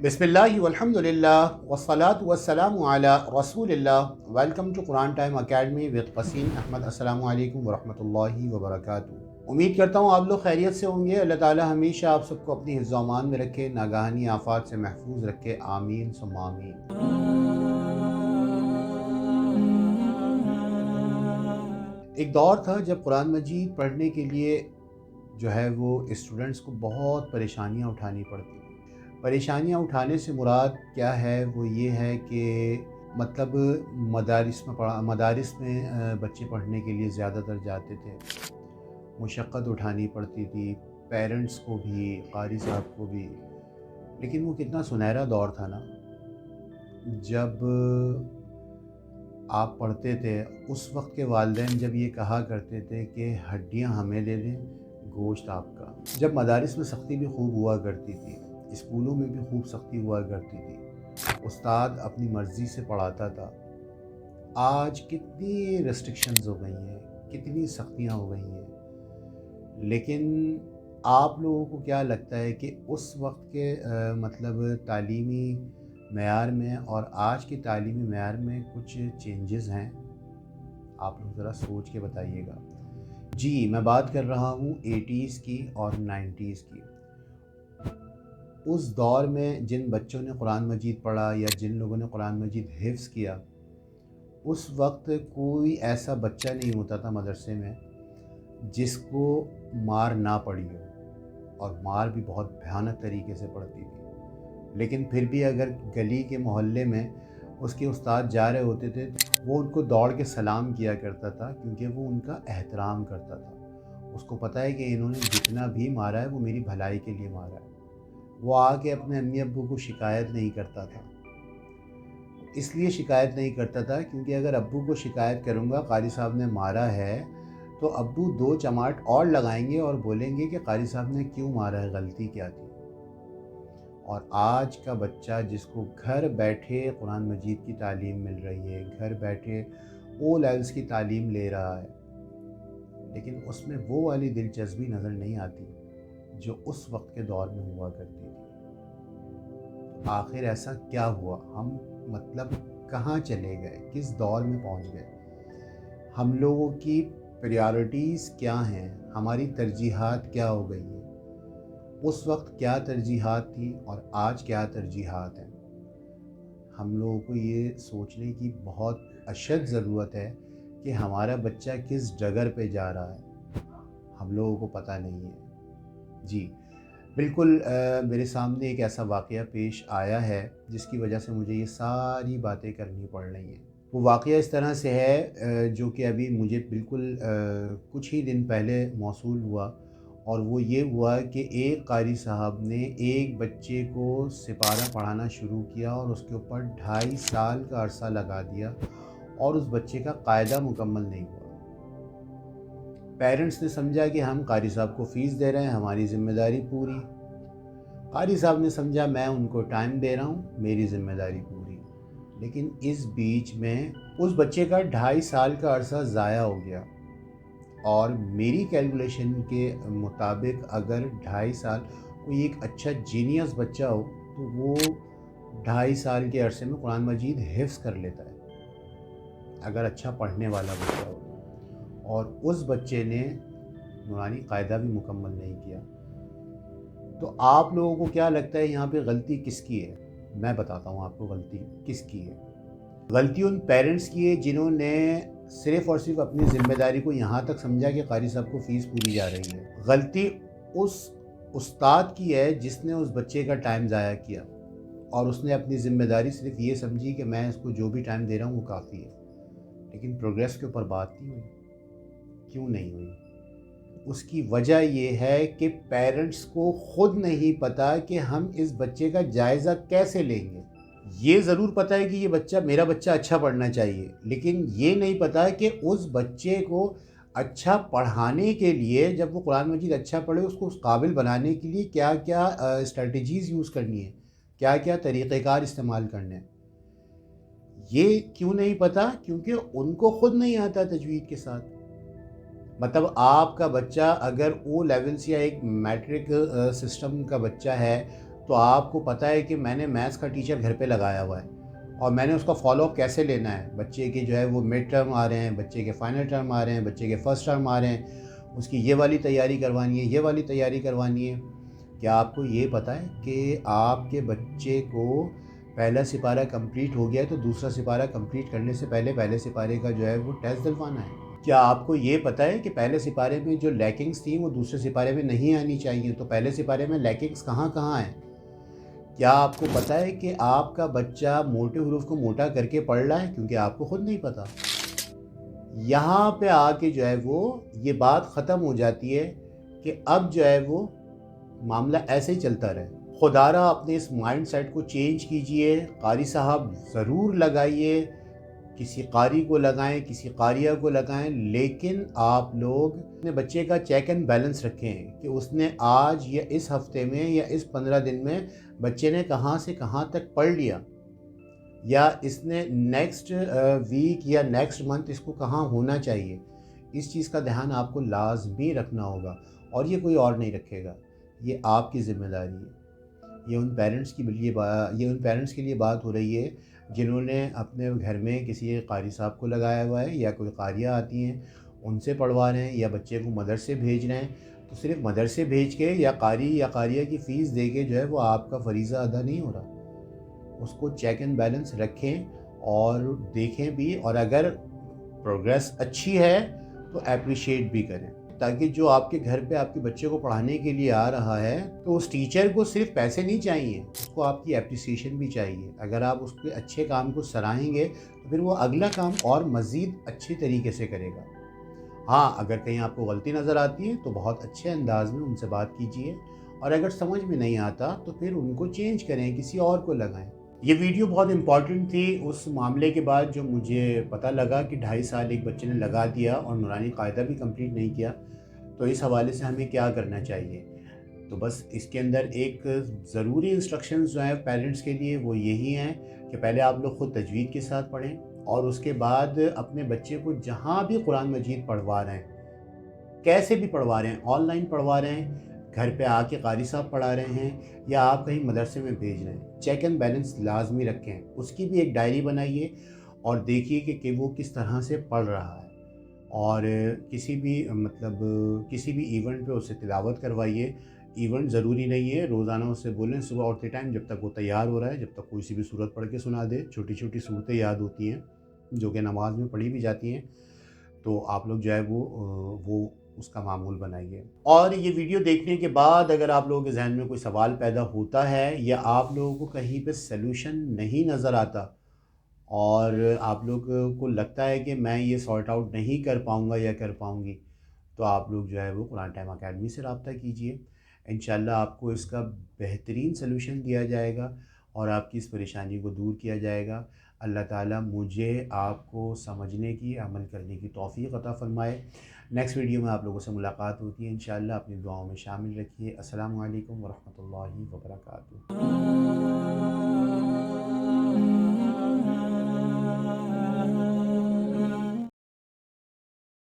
बिस्मिल्लाहि वल्हम्दुलिल्लाह वस्सलातु वस्सलामु अला रसूलिल्लाह। Welcome to Quran time academy with Qasim Ahmed. अस्सलामु अलैकुम वरहमतुल्लाहि वबरकातुहू। उम्मीद करता हूँ आप लोग खैरियत से होंगे। अल्लाह ताला हमेशा आप सबको अपनी हिफ्ज़ व अमान में रखे, नागहानी आफ़ात से महफूज रखे। आमीन सुम्मा आमीन। एक दौर था जब कुरान मजीद पढ़ने के लिए जो है वो स्टूडेंट्स को बहुत परेशानियाँ उठानी पड़ती थी। परेशानियाँ उठाने से मुराद क्या है, वो ये है कि मतलब मदारिस में बच्चे पढ़ने के लिए ज़्यादातर जाते थे। मुशक्क़त उठानी पड़ती थी, पेरेंट्स को भी, क़ारी साहब को भी। लेकिन वो कितना सुनहरा दौर था ना, जब आप पढ़ते थे। उस वक्त के वालिदैन जब ये कहा करते थे कि हड्डियाँ हमें दे दें, गोश्त आपका। जब मदारिस में सख्ती भी खूब हुआ करती थी, स्कूलों में भी खूब सख्ती हुआ करती थी, उस्ताद अपनी मर्ज़ी से पढ़ाता था। आज कितनी रेस्ट्रिक्शंस हो गई हैं, कितनी सख्तियाँ हो गई हैं। लेकिन आप लोगों को क्या लगता है कि उस वक्त के मतलब तालीमी मेयार में और आज के तालीमी मेयार में कुछ चेंजेस हैं? आप लोग ज़रा सोच के बताइएगा। जी, मैं बात कर रहा हूँ 80s की और 90s की। उस दौर में जिन बच्चों ने कुरान मजीद पढ़ा या जिन लोगों ने कुरान मजीद हिफ्ज़ किया, उस वक्त कोई ऐसा बच्चा नहीं होता था मदरसे में जिसको मार ना पड़ी हो, और मार भी बहुत भयानक तरीके से पड़ती थी। लेकिन फिर भी अगर गली के मोहल्ले में उसके उस्ताद जा रहे होते थे, वो उनको दौड़ के सलाम किया करता था, क्योंकि वो उनका एहतराम करता था। उसको पता है कि इन्होंने जितना भी मारा है वो मेरी भलाई के लिए मारा है। वो आके अपने अम्मी अब्बू को शिकायत नहीं करता था। इसलिए शिकायत नहीं करता था क्योंकि अगर अब्बू को शिकायत करूँगा क़ारी साहब ने मारा है, तो अब्बू 2 चमाट और लगाएंगे और बोलेंगे कि क़ारी साहब ने क्यों मारा है, गलती क्या थी। और आज का बच्चा जिसको घर बैठे कुरान मजीद की तालीम मिल रही है, घर बैठे ओ लेवल्स की तालीम ले रहा है, लेकिन उसमें वो वाली दिलचस्पी नज़र नहीं आती जो उस वक्त के दौर में हुआ करती थी। तो आखिर ऐसा क्या हुआ? हम मतलब कहाँ चले गए, किस दौर में पहुँच गए? हम लोगों की प्रायोरिटीज़ क्या हैं, हमारी तरजीहात क्या हो गई हैं? उस वक्त क्या तरजीहात थी और आज क्या तरजीहात हैं? हम लोगों को ये सोचने की बहुत अशद ज़रूरत है कि हमारा बच्चा किस डगर पे जा रहा है, हम लोगों को पता नहीं है। जी, बिल्कुल मेरे सामने एक ऐसा वाक़या पेश आया है जिसकी वजह से मुझे ये सारी बातें करनी पड़ रही हैं। वो वाक़या इस तरह से है जो कि अभी मुझे बिल्कुल कुछ ही दिन पहले मौसूल हुआ, और वो ये हुआ कि एक क़ारी साहब ने एक बच्चे को सिपारा पढ़ाना शुरू किया और उसके ऊपर 2.5 साल का अरसा लगा दिया, और उस बच्चे का कायदा मुकम्मल नहीं हुआ। पेरेंट्स ने समझा कि हम क़ारी साहब को फ़ीस दे रहे हैं, हमारी ज़िम्मेदारी पूरी। क़ारी साहब ने समझा मैं उनको टाइम दे रहा हूँ, मेरी ज़िम्मेदारी पूरी। लेकिन इस बीच में उस बच्चे का 2.5 साल का अरसा ज़ाया हो गया, और मेरी कैलकुलेशन के मुताबिक अगर 2.5 साल कोई एक अच्छा जीनियस बच्चा हो तो वो 2.5 साल के अरसे में कुरान मजीद हिफ्ज़ कर लेता है, अगर अच्छा पढ़ने वाला बच्चा हो। और उस बच्चे ने नूरानी कायदा भी मुकम्मल नहीं किया। तो आप लोगों को क्या लगता है यहाँ पे गलती किसकी है? मैं बताता हूँ आपको गलती किसकी है। गलती उन पेरेंट्स की है जिन्होंने सिर्फ़ और सिर्फ अपनी ज़िम्मेदारी को यहाँ तक समझा कि क़ारी साहब को फ़ीस पूरी जा रही है। गलती उस उस्ताद की है जिसने उस बच्चे का टाइम ज़ाया किया, और उसने अपनी ज़िम्मेदारी सिर्फ़ ये समझी कि मैं इसको जो भी टाइम दे रहा हूँ वो काफ़ी है। लेकिन प्रोग्रेस के ऊपर बात नहीं हुई। क्यों नहीं हुई? उसकी वजह ये है कि पेरेंट्स को ख़ुद नहीं पता कि हम इस बच्चे का जायज़ा कैसे लेंगे। ये ज़रूर पता है कि ये बच्चा, मेरा बच्चा अच्छा पढ़ना चाहिए, लेकिन ये नहीं पता कि उस बच्चे को अच्छा पढ़ाने के लिए, जब वो कुरान मजीद अच्छा पढ़े, उसको उस काबिल बनाने के लिए क्या क्या स्ट्रैटेजीज़ यूज़ करनी है, क्या क्या तरीक़ेकार इस्तेमाल करने हैं। ये क्यों नहीं पता? क्योंकि उनको ख़ुद नहीं आता तजवीद के साथ। मतलब आपका बच्चा अगर ओ लेवल्स या एक मैट्रिक सिस्टम का बच्चा है, تو آپ کو پتہ ہے کہ میں نے میتھس کا ٹیچر گھر پہ لگایا ہوا ہے اور میں نے اس کا فالو اپ کیسے لینا ہے. بچے کے جو ہے وہ مڈ ٹرم آ رہے ہیں, بچے کے فائنل ٹرم آ رہے ہیں, بچے کے فرسٹ ٹرم آ رہے ہیں, اس کی یہ والی تیاری کروانی ہے, یہ والی تیاری کروانی ہے. کیا آپ کو یہ پتہ ہے کہ آپ کے بچے کو پہلا سپارہ کمپلیٹ ہو گیا ہے تو دوسرا سپارہ کمپلیٹ کرنے سے پہلے پہلے سپارے کا جو ہے وہ ٹیسٹ دلوانا ہے؟ کیا آپ کو یہ پتہ ہے کہ پہلے سپارے میں جو لیکنگس تھیں وہ دوسرے سپارے میں نہیں آنی چاہیے, تو پہلے سپارے میں لیکنگس کہاں کہاں ہیں؟ کیا آپ کو پتہ ہے کہ آپ کا بچہ موٹے حروف کو موٹا کر کے پڑھ رہا ہے؟ کیونکہ آپ کو خود نہیں پتہ. یہاں پہ آ کے جو ہے وہ یہ بات ختم ہو جاتی ہے کہ اب جو ہے وہ معاملہ ایسے ہی چلتا رہے. خدا را اپنے اس مائنڈ سیٹ کو چینج کیجئے. قاری صاحب ضرور لگائیے, کسی قاری کو لگائیں, کسی قاریہ کو لگائیں, لیکن آپ لوگ اپنے بچے کا چیک اینڈ بیلنس رکھیں کہ اس نے آج یا اس ہفتے میں یا اس 15 دن میں بچے نے کہاں سے کہاں تک پڑھ لیا, یا اس نے نیکسٹ ویک یا نیکسٹ منتھ اس کو کہاں ہونا چاہیے. اس چیز کا دھیان آپ کو لازمی رکھنا ہوگا, اور یہ کوئی اور نہیں رکھے گا. یہ آپ کی ذمہ داری ہے. یہ ان پیرنٹس کے لیے بات ہو رہی ہے جنہوں نے اپنے گھر میں کسی قاری صاحب کو لگایا ہوا ہے, یا کوئی قاریہ آتی ہیں ان سے پڑھوا رہے ہیں, یا بچے کو مدرسے بھیج رہے ہیں. تو صرف مدرسے بھیج کے یا قاری یا قاریہ کی فیس دے کے جو ہے وہ آپ کا فریضہ ادا نہیں ہو رہا. اس کو چیک اینڈ بیلنس رکھیں اور دیکھیں بھی, اور اگر پروگریس اچھی ہے تو اپریشیٹ بھی کریں, تاکہ جو آپ کے گھر پہ آپ کے بچے کو پڑھانے کے لیے آ رہا ہے تو اس ٹیچر کو صرف پیسے نہیں چاہیے, اس کو آپ کی اپریسیشن بھی چاہیے. اگر آپ اس کے اچھے کام کو سراہیں گے تو پھر وہ اگلا کام اور مزید اچھے طریقے سے کرے گا. ہاں, اگر کہیں آپ کو غلطی نظر آتی ہے تو بہت اچھے انداز میں ان سے بات کیجیے, اور اگر سمجھ میں نہیں آتا تو پھر ان کو چینج کریں, کسی اور کو لگائیں. یہ ویڈیو بہت امپورٹنٹ تھی اس معاملے کے بعد جو مجھے پتہ لگا کہ 2.5 سال ایک بچے نے لگا دیا اور نورانی قاعدہ بھی کمپلیٹ نہیں کیا. تو اس حوالے سے ہمیں کیا کرنا چاہیے؟ تو بس اس کے اندر ایک ضروری انسٹرکشنز جو ہیں پیرنٹس کے لیے وہ یہی ہیں کہ پہلے آپ لوگ خود تجوید کے ساتھ پڑھیں, اور اس کے بعد اپنے بچے کو جہاں بھی قرآن مجید پڑھوا رہے ہیں, کیسے بھی پڑھوا رہے ہیں, آن لائن پڑھوا رہے ہیں, گھر پہ آ کے قاری صاحب پڑھا رہے ہیں, یا آپ کہیں مدرسے میں بھیج رہے ہیں, چیک اینڈ بیلنس لازمی رکھیں. اس کی بھی ایک ڈائری بنائیے اور دیکھیے کہ وہ کس طرح سے پڑھ رہا ہے, اور کسی بھی ایونٹ پہ اسے تلاوت کروائیے. ایونٹ ضروری نہیں ہے, روزانہ اس سے بولیں صبح اٹھتے ٹائم جب تک وہ تیار ہو رہا ہے, جب تک کوئی سی بھی صورت پڑھ کے سنا دے. چھوٹی چھوٹی صورتیں یاد ہوتی ہیں جو کہ نماز میں پڑھی بھی جاتی ہیں, تو آپ لوگ جو ہے وہ اس کا معمول بنائیے. اور یہ ویڈیو دیکھنے کے بعد اگر آپ لوگوں کے ذہن میں کوئی سوال پیدا ہوتا ہے, یا آپ لوگوں کو کہیں پہ سلوشن نہیں نظر آتا, اور آپ لوگ کو لگتا ہے کہ میں یہ سارٹ آؤٹ نہیں کر پاؤں گا یا کر پاؤں گی, تو آپ لوگ جو ہے وہ قرآن ٹائم اکیڈمی سے رابطہ کیجئے. انشاءاللہ آپ کو اس کا بہترین سلوشن دیا جائے گا اور آپ کی اس پریشانی کو دور کیا جائے گا. اللہ تعالیٰ مجھے آپ کو سمجھنے کی, عمل کرنے کی توفیق عطا فرمائے. نیکسٹ ویڈیو میں آپ لوگوں سے ملاقات ہوتی ہے انشاءاللہ. اپنی دعاؤں میں شامل رکھیے. السلام علیکم ورحمۃ اللہ وبرکاتہ.